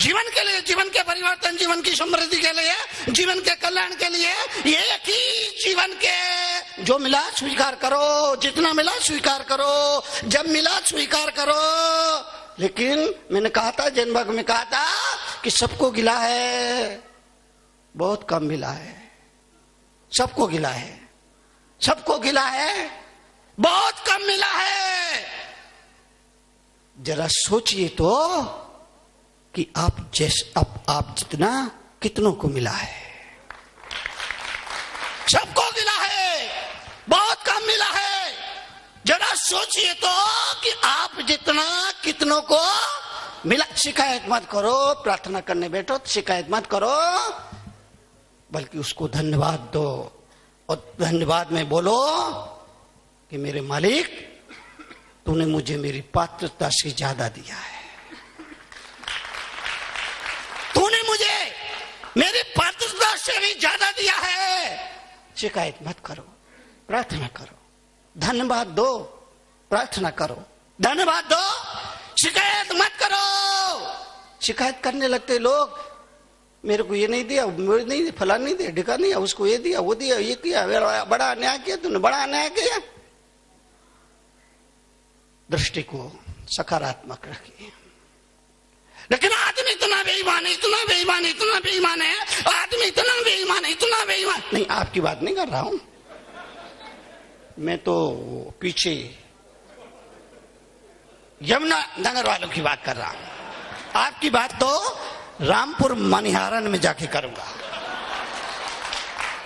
जीवन के लिए, जीवन के परिवर्तन, जीवन की समृद्धि के लिए, जीवन के कल्याण के लिए, ये एक ही जीवन के जो मिला स्वीकार करो, जितना मिला स्वीकार करो, जब मिला स्वीकार करो। लेकिन मैंने कहा था, जैन भाग में कहा था कि सबको गिला है, बहुत कम मिला है। सबको गिला है, सबको गिला है, बहुत कम मिला है। जरा सोचिए तो कि आप जितना कितनों को मिला है। सबको मिला है, बहुत कम मिला है। जरा सोचिए तो कि आप जितना कितनों को मिला। शिकायत मत करो, प्रार्थना करने बैठो तो शिकायत मत करो, बल्कि उसको धन्यवाद दो। और धन्यवाद में बोलो कि मेरे मालिक, तूने मुझे मेरी पात्रता से ज्यादा दिया है, तूने मुझे मेरी पात्रता से भी ज्यादा दिया है। शिकायत मत करो, प्रार्थना करो, धन्यवाद दो, प्रार्थना करो, धन्यवाद दो, शिकायत मत करो। शिकायत करने लगते लोग, मेरे को ये नहीं दिया, मुझे नहीं दिया, फला नहीं दिया, ढिका नहीं, उसको ये दिया, वो दिया, ये किया, बड़ा अन्याय किया, तूने बड़ा अन्याय किया। दृष्टि को सकारात्मक रखिए। लेकिन आदमी इतना बेईमान है, इतना बेईमान है, इतना बेईमान है, आदमी इतना बेईमान है, इतना बेईमान। नहीं, आपकी बात नहीं कर रहा हूं मैं, तो पीछे यमुना नगर वालों की बात कर रहा हूं। आपकी बात तो रामपुर मनिहारन में जाके करूंगा।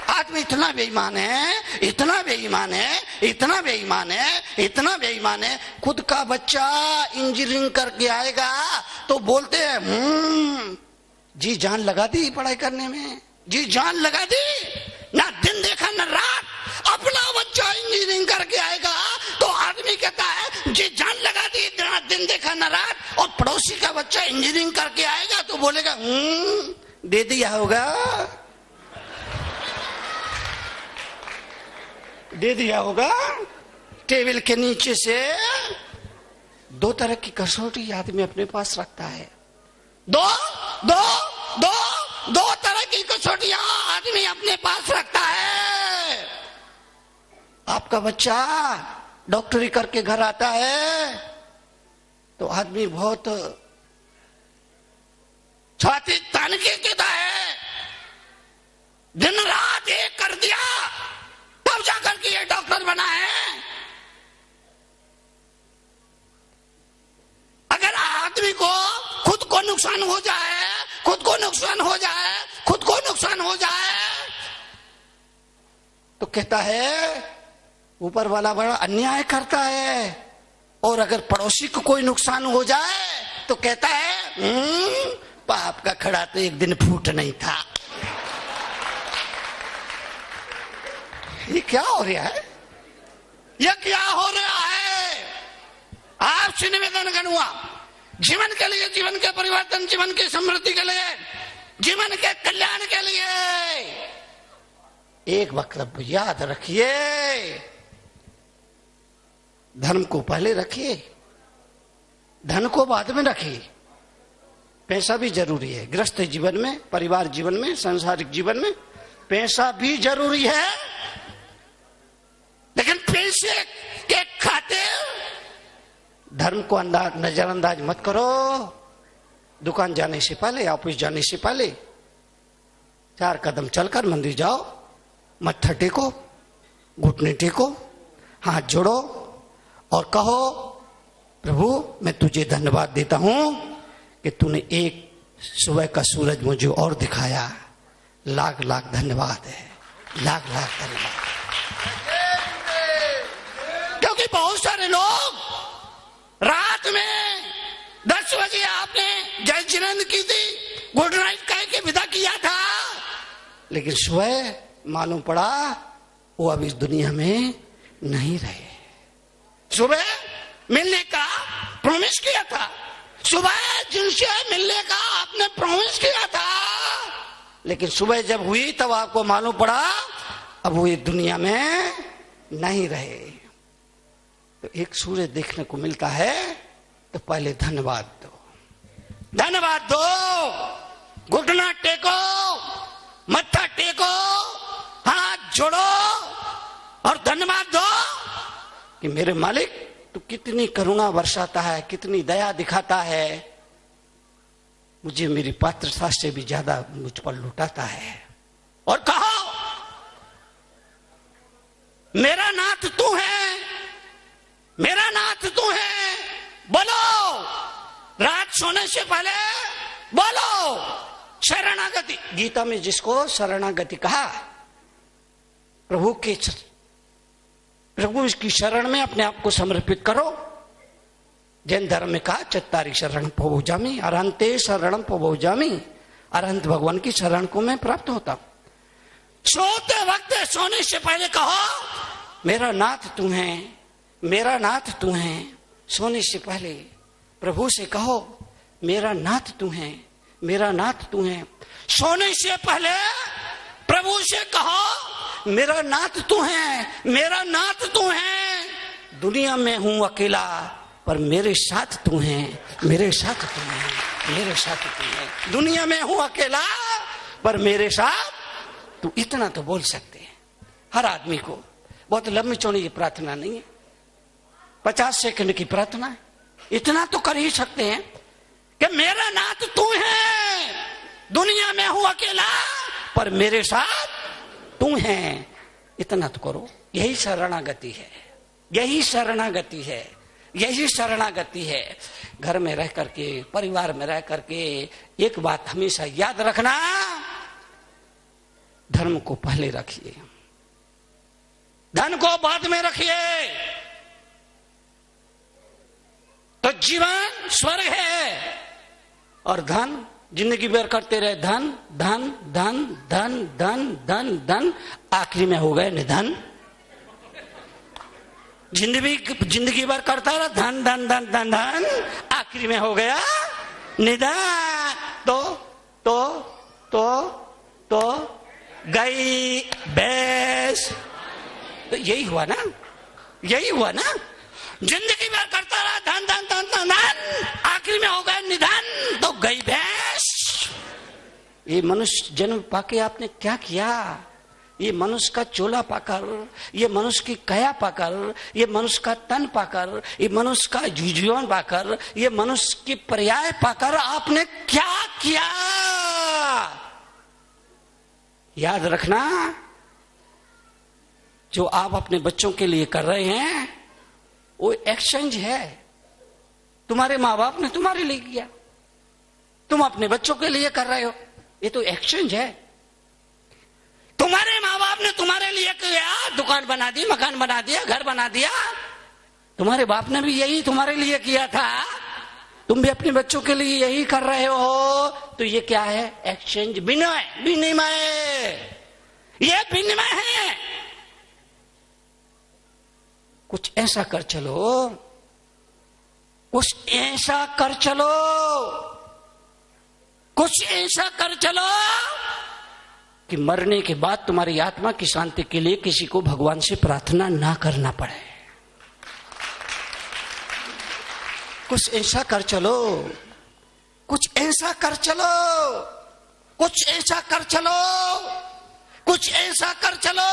आदमी इतना बेईमान है, इतना बेईमान है, इतना बेईमान है, इतना बेईमान है। खुद का बच्चा इंजीनियरिंग करके आएगा तो बोलते हैं जी जान लगा दी पढ़ाई करने में, जी जान लगा दी, ना दिन देखा ना रात। अपना बच्चा इंजीनियरिंग करके आएगा तो आदमी कहता है जी जान लगा दी, ना दिन देखा ना रात। और पड़ोसी का बच्चा इंजीनियरिंग करके आएगा तो बोलेगा दे दिया होगा, दे दिया होगा। टेबल के नीचे से दो तरह की कसौटी आदमी अपने पास रखता है। दो दो दो दो तरह की कसौटियां आदमी अपने पास रखता है। आपका बच्चा डॉक्टरी करके घर आता है तो आदमी बहुत छाती तान के कहता है दिन रात एक कर दिया तब जाकर के ये डॉक्टर बना है। अगर आदमी को खुद को नुकसान हो जाए, खुद को नुकसान हो जाए, खुद को नुकसान हो जाए तो कहता है ऊपर वाला बड़ा अन्याय करता है। और अगर पड़ोसी को कोई नुकसान हो जाए तो कहता है पाप का खड़ा तो एक दिन फूट नहीं था। ये क्या हो रहा है, ये क्या हो रहा है? आपसे निवेदन करूंगा, जीवन के लिए, जीवन के परिवर्तन, जीवन की समृद्धि के लिए, जीवन के कल्याण के लिए एक वक्तव्य याद रखिए, धर्म को पहले रखिए, धन को बाद में रखिए। पैसा भी जरूरी है गृहस्थ जीवन में, परिवार जीवन में, सांसारिक जीवन में पैसा भी जरूरी है, लेकिन पैसे के खातिर धर्म को नजरअंदाज मत करो। दुकान जाने से पहले, ऑफिस जाने से पहले 4 कदम चलकर मंदिर जाओ, मत्था टेको, घुटने टेको, हाथ जोड़ो और कहो प्रभु मैं तुझे धन्यवाद देता हूं कि तूने एक सुबह का सूरज मुझे और दिखाया। लाख लाख धन्यवाद है, लाख लाख धन्यवाद। क्योंकि बहुत सारे लोग रात में 10 बजे आपने जय जिनेंद्र की थी, गुड नाइट कह के विदा किया था, लेकिन सुबह मालूम पड़ा वो अब इस दुनिया में नहीं रहे। सुबह मिलने का प्रॉमिस किया था, सुबह जिनसे मिलने का आपने प्रॉमिस किया था, लेकिन सुबह जब हुई तब आपको मालूम पड़ा अब वो ये दुनिया में नहीं रहे। तो एक सूरज देखने को मिलता है तो पहले धन्यवाद दो, धन्यवाद दो, घुटना टेको, मत्था टेको, हाथ जोड़ो और धन्यवाद दो कि मेरे मालिक तू कितनी करुणा बरसाता है, कितनी दया दिखाता है, मुझे मेरी पात्रता से भी ज्यादा मुझ पर लुटाता है। और कहो मेरा नाथ तू है, मेरा नाथ तू है। बोलो, रात सोने से पहले बोलो शरणागति। गीता में जिसको शरणागति कहा, प्रभु की शरण में अपने आप को समर्पित करो। जैन धर्म में कहा चत्तारी शरण पवोजामी, अरहंते शरणम पवोजामी, अरहंत भगवान की शरण को मैं प्राप्त होता। सोते वक्त सोने से पहले कहो मेरा नाथ तू है, मेरा नाथ तू है। सोने से पहले प्रभु से कहो मेरा नाथ तू है, मेरा नाथ तू है। सोने से पहले प्रभु से कहो मेरा नाथ तू है, मेरा नाथ तू है। दुनिया में हूं अकेला पर मेरे साथ तू है, मेरे साथ तू है, मेरे साथ तू है। दुनिया में हूं अकेला पर मेरे साथ तू। इतना तो बोल सकते हैं हर आदमी को। बहुत लंबी चौड़ी की प्रार्थना नहीं है, 50 सेकंड की प्रार्थना है। इतना तो कर ही सकते हैं कि मेरा नाथ तू है, दुनिया में हूं अकेला पर मेरे साथ तू है। इतना तो करो। यही शरणागति है, यही शरणागति है, यही शरणागति है। घर में रह करके, परिवार में रह करके एक बात हमेशा याद रखना, धर्म को पहले रखिए, धन को बाद में रखिए। तो जीवन स्वर्ग है और धन जिंदगी भर करते रहे धन धन धन धन धन धन धन, आखिरी में हो गए निधन। जिंदगी भर करता रहा धन धन धन धन धन, आखिरी में हो गया निधन। तो गई भैंस। तो यही हुआ ना, यही हुआ ना। जिंदगी भर करता रहा धन धन धन धन धन, आखिरी में हो गया निधन, तो गई भैंस। ये मनुष्य जन्म पाके आपने क्या किया? ये मनुष्य का चोला पाकर, ये मनुष्य की काया पाकर, ये मनुष्य का तन पाकर, ये मनुष्य का जीवन पाकर, ये मनुष्य की पर्याय पाकर आपने क्या किया? याद रखना, जो आप अपने बच्चों के लिए कर रहे हैं वो एक्सचेंज है। तुम्हारे माँ बाप ने तुम्हारे लिए किया, तुम अपने बच्चों के लिए कर रहे हो, ये तो एक्सचेंज है। तुम्हारे माँ बाप ने तुम्हारे लिए किया, दुकान बना दी, मकान बना दिया, घर बना दिया। तुम्हारे बाप ने भी यही तुम्हारे लिए किया था, तुम भी अपने बच्चों के लिए यही कर रहे हो। तो ये क्या है? एक्सचेंज, विनिमय, विनिमय, ये विनिमय है। कुछ ऐसा कर चलो, कुछ ऐसा कर चलो, कुछ ऐसा कर चलो कि मरने के बाद तुम्हारी आत्मा की शांति के लिए किसी को भगवान से प्रार्थना ना करना पड़े। कुछ ऐसा कर चलो, कुछ ऐसा कर चलो, कुछ ऐसा कर चलो, कुछ ऐसा कर चलो,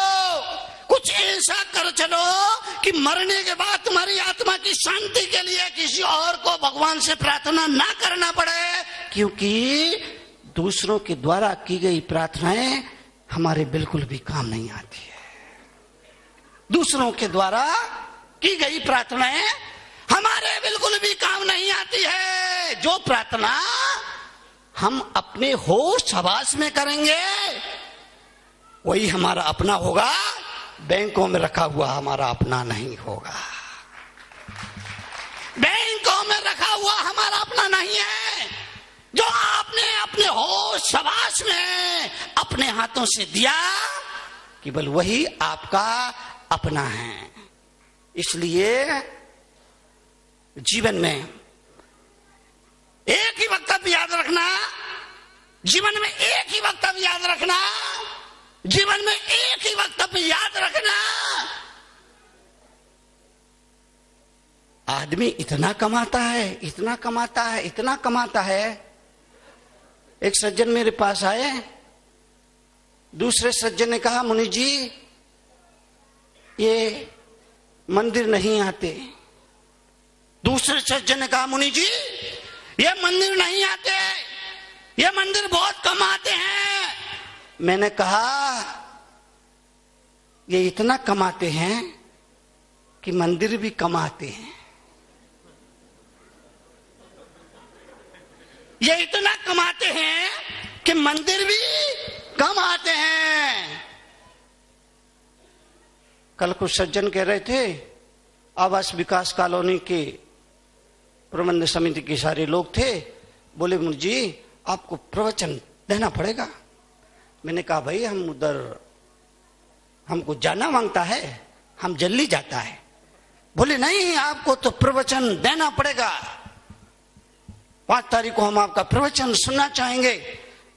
कुछ ऐसा कर चलो कि मरने के बाद तुम्हारी आत्मा की शांति के लिए किसी और को भगवान से प्रार्थना ना करना पड़े। क्योंकि दूसरों के द्वारा की गई प्रार्थनाएं हमारे बिल्कुल भी काम नहीं आती है। दूसरों के द्वारा की गई प्रार्थनाएं हमारे बिल्कुल भी काम नहीं आती है। जो प्रार्थना हम अपने होश हवास में करेंगे वही हमारा अपना होगा, बैंकों में रखा हुआ हमारा अपना नहीं होगा। बैंकों में रखा हुआ हमारा अपना नहीं है। जो आपने अपने होश हवास में अपने हाथों से दिया केवल वही आपका अपना है। इसलिए जीवन में एक ही वक्तव्य याद रखना, जीवन में एक ही वक्तव्य याद रखना, जीवन में एक ही वक्तव्य याद रखना। आदमी इतना कमाता है, इतना कमाता है, इतना कमाता है, एक सज्जन मेरे पास आए, दूसरे सज्जन ने कहा मुनि जी ये मंदिर नहीं आते। दूसरे सज्जन ने कहा मुनि जी ये मंदिर नहीं आते, ये मंदिर बहुत कम आते हैं। मैंने कहा ये इतना कमाते हैं कि मंदिर भी कमाते हैं। ये इतना कमाते हैं कि मंदिर भी कम आते हैं। कल कुछ सज्जन कह रहे थे आवास विकास कॉलोनी के प्रबंध समिति के सारे लोग थे, बोले मुनि जी आपको प्रवचन देना पड़ेगा। मैंने कहा भाई हम उधर हमको जाना मांगता है, हम जल्दी जाता है। बोले नहीं आपको तो प्रवचन देना पड़ेगा, 5 तारीख को हम आपका प्रवचन सुनना चाहेंगे।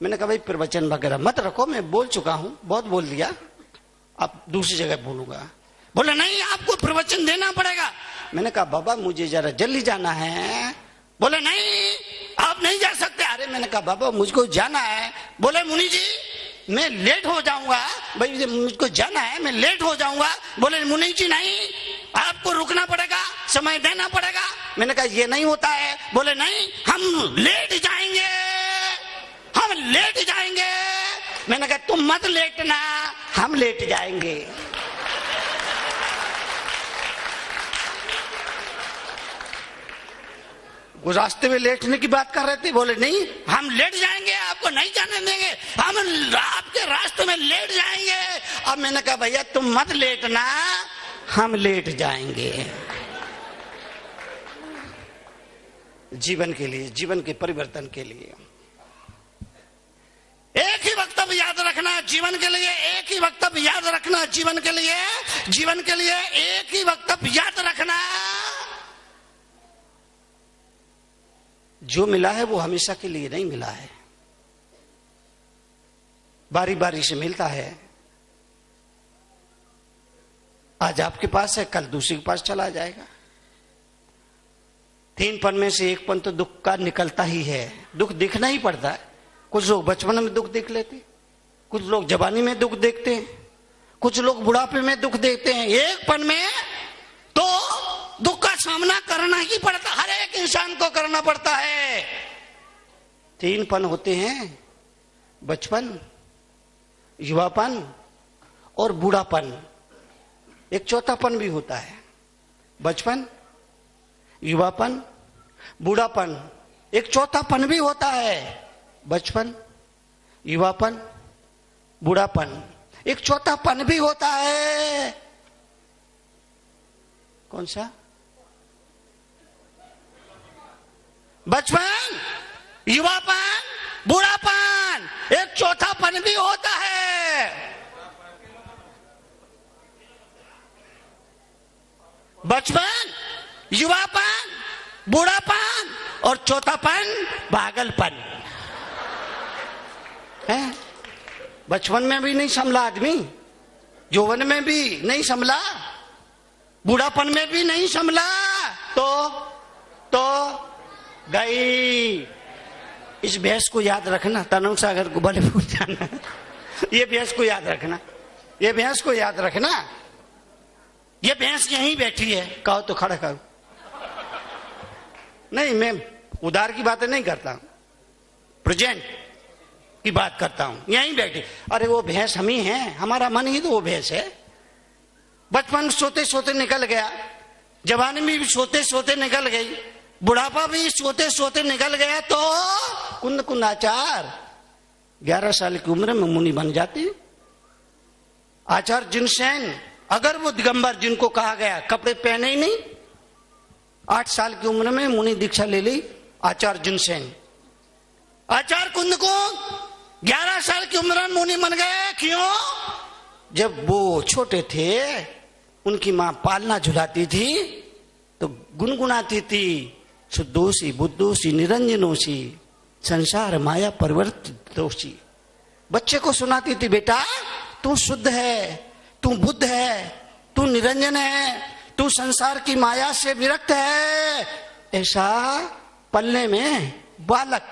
मैंने कहा भाई प्रवचन वगैरह मत रखो, मैं बोल चुका हूं, बहुत बोल दिया, अब दूसरी जगह बोलूंगा। बोले नहीं आपको प्रवचन देना पड़ेगा। मैंने कहा बाबा मुझे जरा जल्दी जाना है। बोले नहीं आप नहीं जा सकते। अरे मैंने कहा बाबा मुझको जाना है। बोले मुनि जी मैं लेट हो जाऊंगा। भाई मुझको जाना है, मैं लेट हो जाऊंगा। बोले मुनि जी नहीं आपको रुकना पड़ेगा, समय देना पड़ेगा। मैंने कहा ये नहीं होता है। बोले नहीं हम लेट जाएंगे, हम लेट जाएंगे। मैंने कहा तुम मत लेटना, हम लेट जाएंगे। वो रास्ते में लेटने की बात कर रहे थे। बोले नहीं हम लेट जाएंगे, आपको नहीं जाने देंगे, हम आपके रास्ते में लेट जाएंगे। अब मैंने कहा भैया तुम मत लेटना, हम लेट जाएंगे। जीवन के लिए, जीवन के परिवर्तन के लिए एक ही वक्तव्य याद रखना। जीवन के लिए एक ही वक्तव्य याद रखना। जीवन के लिए, जीवन के लिए एक ही वक्तव्य याद रखना। जो मिला है वो हमेशा के लिए नहीं मिला है, बारी बारी से मिलता है। आज आपके पास है, कल दूसरे के पास चला जाएगा। 3 पन में से 1 पन तो दुख का निकलता ही है, दुख दिखना ही पड़ता है। कुछ लोग बचपन में दुख देख लेते, कुछ लोग जवानी में दुख देखते हैं, कुछ लोग बुढ़ापे में दुख देखते हैं। 1 पन में तो दुख का सामना करना ही पड़ता, हर एक इंसान को करना पड़ता है। 3 पन होते हैं, बचपन, युवापन और बूढ़ापन। एक चौथापन भी होता है, बचपन, युवापन, बूढ़ापन। एक चौथापन भी होता है, बचपन, युवापन, बूढ़ापन। एक चौथापन भी होता है, कौन सा? बचपन, युवापन, बूढ़ापन। एक चौथापन भी होता है, बचपन, युवापन, बूढ़ापन और चौथापन पागलपन है। बचपन में भी नहीं संभला आदमी, यौवन में भी नहीं संभला, बूढ़ापन में भी नहीं संभला, तो गई। इस भैंस को याद रखना, तनव सागर को भले भूल जाना, ये भैंस को याद रखना, ये भैंस को याद रखना। ये भैंस यहीं बैठी है, कहो तो खड़ा करो। नहीं मैं उधार की बातें नहीं करता, प्रेजेंट की बात करता हूं। यहीं बैठी, अरे वो भैंस हम ही हैं, हमारा मन ही तो वो भैंस है। बचपन सोते सोते निकल गया, जवानी में भी सोते सोते निकल गई, बुढ़ापा भी सोते सोते निकल गया, तो कुंद कुंदाचार 11 साल की उम्र में मुनि बन जाते। आचार्य जिनसेन, अगर वो दिगंबर जिनको कहा गया, कपड़े पहने ही नहीं, 8 साल की उम्र में मुनि दीक्षा ले ली आचार्य जिनसेन। आचार्य कुंद को 11 साल की उम्र में मुनि बन गए। क्यों? जब वो छोटे थे उनकी मां पालना झुलाती थी तो गुनगुनाती थी, शुद्धोसी बुद्धोसी निरंजनोसी संसार माया परिवर्तितोसी। बच्चे को सुनाती थी, बेटा तू शुद्ध है, तू बुद्ध है, तू निरंजन है, तू संसार की माया से विरक्त है। ऐसा पलने में बालक